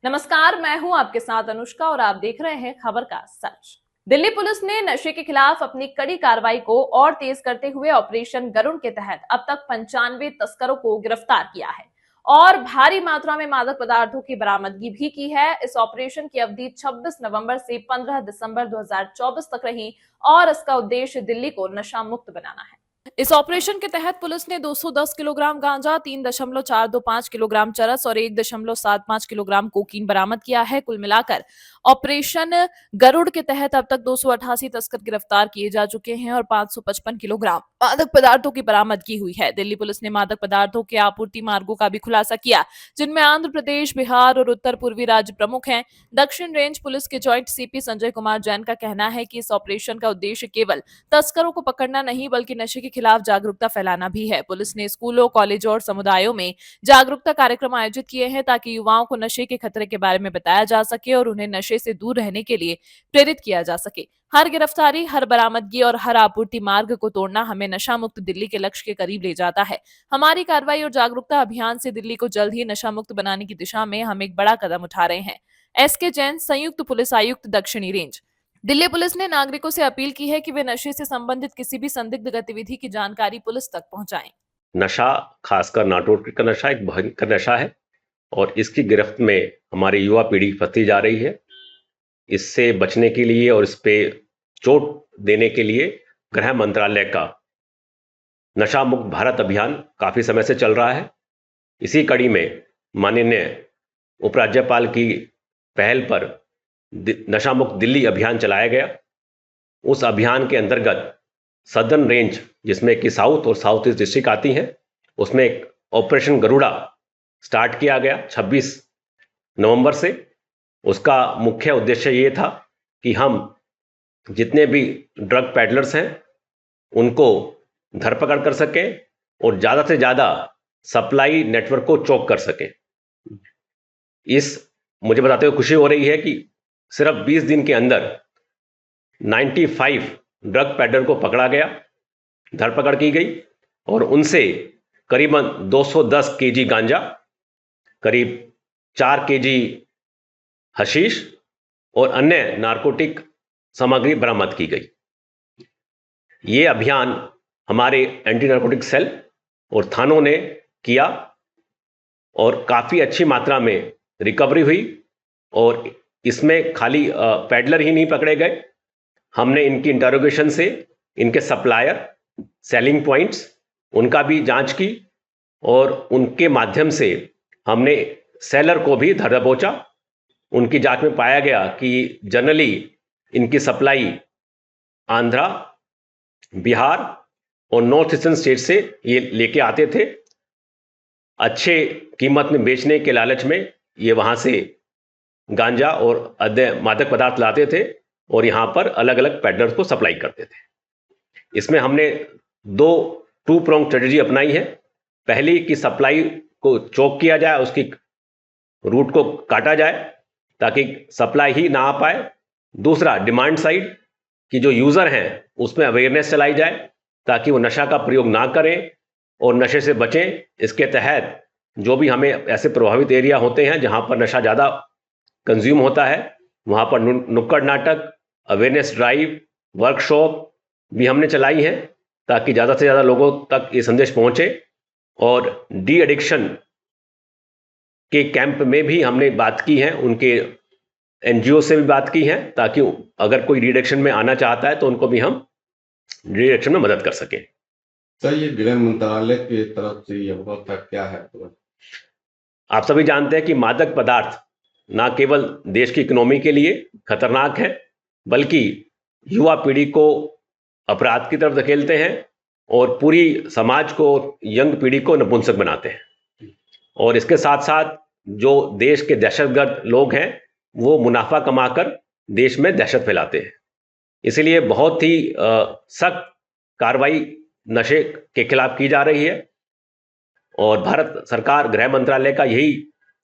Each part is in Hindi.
नमस्कार, मैं हूं आपके साथ अनुष्का और आप देख रहे हैं खबर का सच। दिल्ली पुलिस ने नशे के खिलाफ अपनी कड़ी कार्रवाई को और तेज करते हुए ऑपरेशन गरुड़ के तहत अब तक 95 तस्करों को गिरफ्तार किया है और भारी मात्रा में मादक पदार्थों की बरामदगी भी की है। इस ऑपरेशन की अवधि 26 नवंबर से 15 दिसंबर 2024 तक रही और इसका उद्देश्य दिल्ली को नशा मुक्त बनाना है। इस ऑपरेशन के तहत पुलिस ने 210 किलोग्राम गांजा, 3.425 किलोग्राम चरस और 1.75 किलोग्राम कोकीन बरामद किया है। कुल मिलाकर ऑपरेशन गरुड़ के तहत अब तक 288 तस्कर गिरफ्तार किए जा चुके हैं और 555 किलोग्राम मादक पदार्थों की बरामदगी हुई है। दिल्ली पुलिस ने मादक पदार्थों के आपूर्ति मार्गों का भी खुलासा किया, जिनमें आंध्र प्रदेश, बिहार और उत्तर पूर्वी राज्य प्रमुख हैं। दक्षिण रेंज पुलिस के ज्वाइंट सीपी संजय कुमार जैन का कहना है कि इस ऑपरेशन का उद्देश्य केवल तस्करों को पकड़ना नहीं बल्कि नशे के खिलाफ जागरूकता फैलाना भी है। पुलिस ने स्कूलों, कॉलेजों और समुदायों में जागरूकता कार्यक्रम आयोजित किए हैं ताकि युवाओं को नशे के खतरे के बारे में बताया जा सके और उन्हें नशे से दूर रहने के लिए प्रेरित किया जा सके। हर गिरफ्तारी, हर बरामदगी और हर आपूर्ति मार्ग को तोड़ना हमें नशा मुक्त दिल्ली के लक्ष्य के करीब ले जाता है। हमारी कार्रवाई और जागरूकता अभियान से दिल्ली को जल्द ही नशा मुक्त बनाने की दिशा में हम एक बड़ा कदम उठा रहे हैं। एसके जैन, संयुक्त पुलिस आयुक्त, दक्षिणी रेंज। दिल्ली पुलिस ने नागरिकों से अपील की है कि वे नशे से संबंधित किसी भी संदिग्ध गतिविधि की जानकारी पुलिस तक पहुंचाएं। नशा, खासकर नारकोटिक का नशा एक भयंकर नशा है और इसकी गिरफ्त में हमारी युवा पीढ़ी फंसती जा रही है। इससे बचने के लिए और इस पे चोट देने के लिए गृह मंत्रालय का नशा मुक्त भारत अभियान काफी समय से चल रहा है। इसी कड़ी में माननीय उपराज्यपाल की पहल पर नशा मुक्त दिल्ली अभियान चलाया गया। उस अभियान के अंतर्गत सदर्न रेंज, जिसमें कि साउथ और साउथ ईस्ट डिस्ट्रिक्ट आती हैं, उसमें एक ऑपरेशन गरुड़ा स्टार्ट किया गया 26 नवंबर से। उसका मुख्य उद्देश्य ये था कि हम जितने भी ड्रग पैडलर्स हैं उनको धरपकड़ कर सकें और ज़्यादा से ज़्यादा सप्लाई नेटवर्क को चोक कर सकें। मुझे बताते हुए खुशी हो रही है कि सिर्फ 20 दिन के अंदर 95 ड्रग पैडलर को पकड़ा गया, धरपकड़ की गई और उनसे करीबन 210 केजी गांजा, करीब 4 केजी हशीश और अन्य नारकोटिक सामग्री बरामद की गई। ये अभियान हमारे एंटी नारकोटिक सेल और थानों ने किया और काफ़ी अच्छी मात्रा में रिकवरी हुई और इसमें खाली पैडलर ही नहीं पकड़े गए। हमने इनकी इंटरोगेशन से इनके सप्लायर, सेलिंग पॉइंट्स, उनका भी जांच की और उनके माध्यम से हमने सेलर को भी धर दबोचा। उनकी जांच में पाया गया कि जनरली इनकी सप्लाई आंध्रा, बिहार और नॉर्थ ईस्टर्न स्टेट से ये लेके आते थे। अच्छे कीमत में बेचने के लालच में ये वहाँ से गांजा और अन्य मादक पदार्थ लाते थे और यहाँ पर अलग अलग पैडलर्स को सप्लाई करते थे। इसमें हमने टू प्रोंग स्ट्रेटजी अपनाई है। पहली कि सप्लाई को चोक किया जाए, उसकी रूट को काटा जाए ताकि सप्लाई ही ना आ पाए। दूसरा, डिमांड साइड कि जो यूज़र हैं उसमें अवेयरनेस चलाई जाए ताकि वो नशा का प्रयोग ना करें और नशे से बचें। इसके तहत जो भी हमें ऐसे प्रभावित एरिया होते हैं जहाँ पर नशा ज़्यादा कंज्यूम होता है, वहाँ पर नुक्कड़ नाटक, अवेयरनेस ड्राइव, वर्कशॉप भी हमने चलाई हैं ताकि ज़्यादा से ज़्यादा लोगों तक ये संदेश पहुँचे। और डी एडिक्शन के कैंप में भी हमने बात की है, उनके एनजीओ से भी बात की है ताकि अगर कोई डी एडिक्शन में आना चाहता है तो उनको भी हम डी एडिक्शन में मदद कर सकें। सर, ये गृह मंत्रालय की तरफ से ये व्यवस्था क्या है? आप सभी जानते हैं कि मादक पदार्थ ना केवल देश की इकोनॉमी के लिए खतरनाक है बल्कि युवा पीढ़ी को अपराध की तरफ धकेलते हैं और पूरी समाज को, यंग पीढ़ी को नपुंसक बनाते हैं। और इसके साथ साथ जो देश के दहशतगर्द लोग हैं वो मुनाफा कमाकर देश में दहशत फैलाते हैं। इसलिए बहुत ही सख्त कार्रवाई नशे के खिलाफ की जा रही है और भारत सरकार, गृह मंत्रालय का यही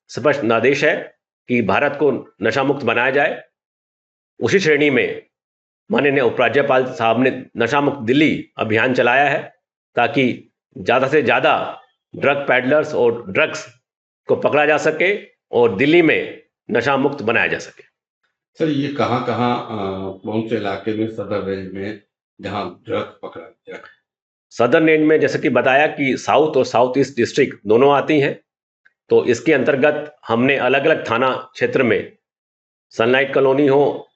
स्पष्ट आदेश है कि भारत को नशा मुक्त बनाया जाए। उसी श्रेणी में माननीय उपराज्यपाल साहब ने नशा मुक्त दिल्ली अभियान चलाया है ताकि ज़्यादा से ज़्यादा ड्रग पैडलर्स और ड्रग्स को पकड़ा जा सके और दिल्ली में नशा मुक्त बनाया जा सके। सर ये कहाँ कौन से इलाके में सदर रेंज में जहाँ ड्रग पकड़ा गया? सदर्न रेंज में जैसे कि बताया कि साउथ और साउथ ईस्ट डिस्ट्रिक्ट दोनों आती हैं, तो इसके अंतर्गत हमने अलग अलग थाना क्षेत्र में सनलाइट कॉलोनी हो,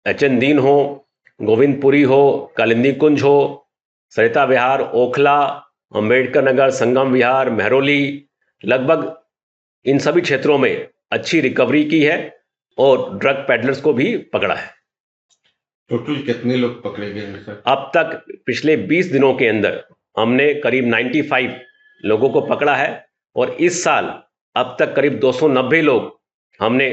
एचएन दीन हो, गोविंदपुरी हो, कालिंदी कुंज हो, सरिता विहार, ओखला, अंबेडकर नगर, संगम विहार, मेहरौली, लगभग इन सभी क्षेत्रों में अच्छी रिकवरी की है और ड्रग पेडलर्स को भी पकड़ा है। टोटल कितने लोग पकड़े गए हैं सर? अब तक पिछले 20 दिनों के अंदर हमने करीब 95 लोगों को पकड़ा है और इस साल अब तक करीब 290 लोग हमने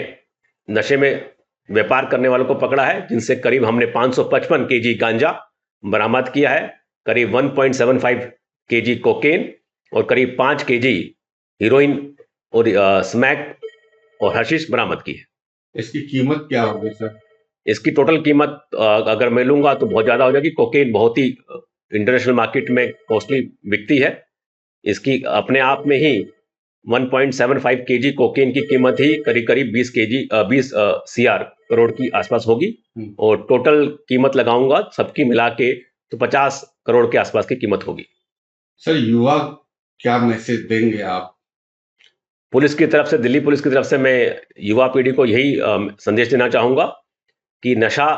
नशे में व्यापार करने वालों को पकड़ा है, जिनसे करीब हमने 555 केजी गांजा बरामद किया है, करीब 1.75 केजी कोकेन और करीब 5 केजी हीरोइन और स्मैक और हशीश बरामद की है। इसकी कीमत क्या होगी सर? इसकी टोटल कीमत अगर मैं लूंगा तो बहुत ज्यादा हो जाएगी। कोकेन बहुत ही इंटरनेशनल मार्केट में कॉस्टली बिकती है। इसकी अपने आप में ही 1.75 केजी कोकेन की कीमत ही करीब करीब 20 सीआर करोड़ की आसपास होगी और टोटल कीमत लगाऊंगा सबकी मिला के तो 50 करोड़ के आसपास की कीमत होगी। सर युवा क्या मैसेज देंगे आप? पुलिस की तरफ से, दिल्ली पुलिस की तरफ से मैं युवा पीढ़ी को यही संदेश देना चाहूंगा कि नशा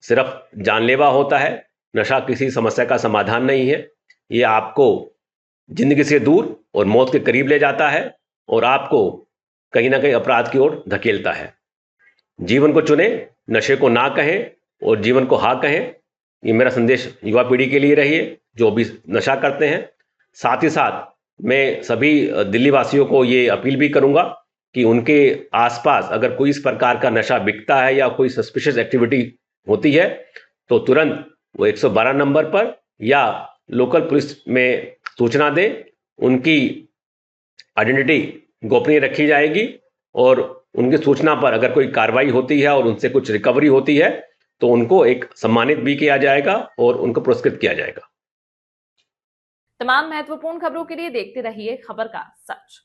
सिर्फ जानलेवा होता है, नशा किसी समस्या का समाधान नहीं है। ये आपको जिंदगी से दूर और मौत के करीब ले जाता है और आपको कहीं ना कहीं अपराध की ओर धकेलता है। जीवन को चुने, नशे को ना कहें और जीवन को हाँ कहें। ये मेरा संदेश युवा पीढ़ी के लिए रहिए जो भी नशा करते हैं। साथ ही साथ मैं सभी दिल्ली वासियों को ये अपील भी करूंगा कि उनके आसपास अगर कोई इस प्रकार का नशा बिकता है या कोई सस्पिशियस एक्टिविटी होती है तो तुरंत वो 112 नंबर पर या लोकल पुलिस में सूचना दें। उनकी आइडेंटिटी गोपनीय रखी जाएगी और उनकी सूचना पर अगर कोई कार्रवाई होती है और उनसे कुछ रिकवरी होती है तो उनको एक सम्मानित भी किया जाएगा और उनको पुरस्कृत किया जाएगा। तमाम महत्वपूर्ण खबरों के लिए देखते रहिए खबर का सच।